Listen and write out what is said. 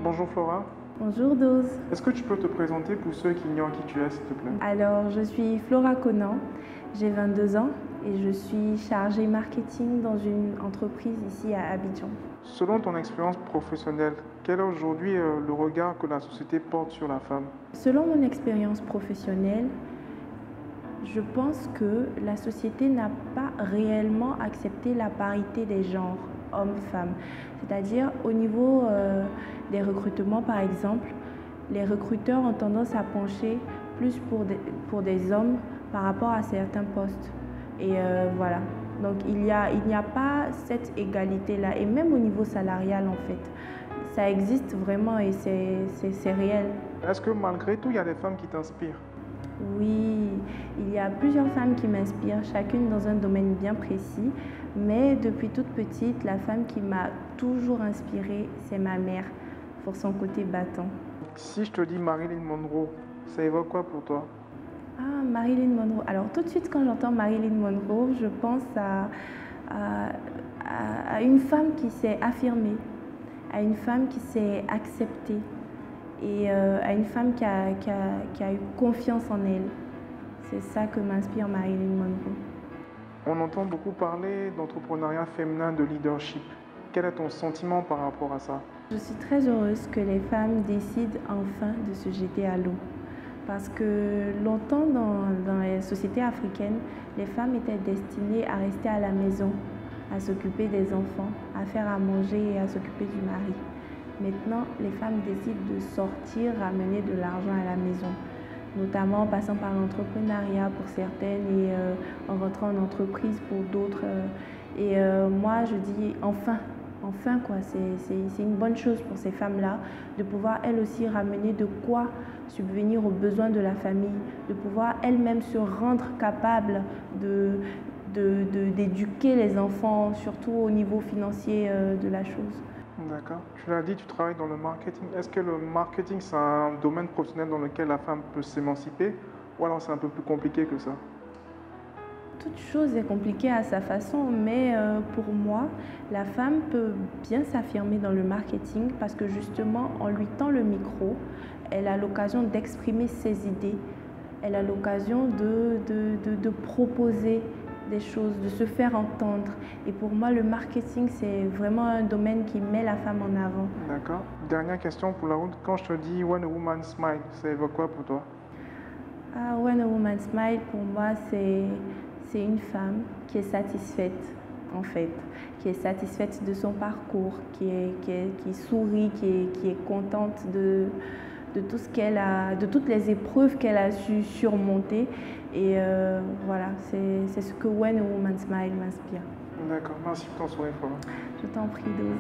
Bonjour Flora, Bonjour Dose. est-ce que tu peux te présenter pour ceux qui ignorent qui tu es, s'il te plaît? Alors, je suis Flora Conan, j'ai 22 ans et je suis chargée marketing dans une entreprise ici à Abidjan. Selon ton expérience professionnelle, quel est aujourd'hui le regard que la société porte sur la femme? Selon mon expérience professionnelle, je pense que la société n'a pas réellement accepté la parité des genres, hommes-femmes. C'est-à-dire au niveau des recrutements, par exemple, les recruteurs ont tendance à pencher plus pour des hommes par rapport à certains postes. Et voilà. Donc il n'y a pas cette égalité-là. Et même au niveau salarial, en fait, ça existe vraiment et c'est réel. Est-ce que malgré tout, il y a des femmes qui t'inspirent? Oui, il y a plusieurs femmes qui m'inspirent, chacune dans un domaine bien précis. Mais depuis toute petite, la femme qui m'a toujours inspirée, c'est ma mère, pour son côté battant. Si je te dis Marilyn Monroe, ça évoque quoi pour toi? Ah, Marilyn Monroe. Alors tout de suite, quand j'entends Marilyn Monroe, je pense à une femme qui s'est affirmée, à une femme qui s'est acceptée et à une femme qui a eu confiance en elle. C'est ça que m'inspire Marilyn Monroe. On entend beaucoup parler d'entrepreneuriat féminin, de leadership. Quel est ton sentiment par rapport à ça? Je suis très heureuse que les femmes décident enfin de se jeter à l'eau. Parce que longtemps dans les sociétés africaines, les femmes étaient destinées à rester à la maison, à s'occuper des enfants, à faire à manger et à s'occuper du mari. Maintenant, les femmes décident de sortir, ramener de l'argent à la maison, notamment en passant par l'entrepreneuriat pour certaines et en rentrant en entreprise pour d'autres. Moi, je dis enfin. Enfin, quoi, c'est une bonne chose pour ces femmes-là de pouvoir elles aussi ramener de quoi subvenir aux besoins de la famille, de pouvoir elles-mêmes se rendre capables d'éduquer les enfants, surtout au niveau financier de la chose. D'accord. Tu l'as dit, tu travailles dans le marketing. Est-ce que le marketing, c'est un domaine professionnel dans lequel la femme peut s'émanciper ou alors c'est un peu plus compliqué que ça? Toute chose est compliquée à sa façon, mais pour moi, la femme peut bien s'affirmer dans le marketing parce que justement, en lui tend le micro, elle a l'occasion d'exprimer ses idées, elle a l'occasion de proposer des choses, de se faire entendre. Et pour moi, le marketing, c'est vraiment un domaine qui met la femme en avant. D'accord. Dernière question pour la route. Quand je te dis When a Woman Smile, ça évoque quoi pour toi? Ah, When a Woman Smile, pour moi, c'est une femme qui est satisfaite, en fait, qui est satisfaite de son parcours, qui sourit, qui est contente de tout ce qu'elle a, de toutes les épreuves qu'elle a su surmonter. Et voilà, c'est ce que When a Woman Smile m'inspire. D'accord. Merci pour ton sourire, Flora. Je t'en prie, Dose.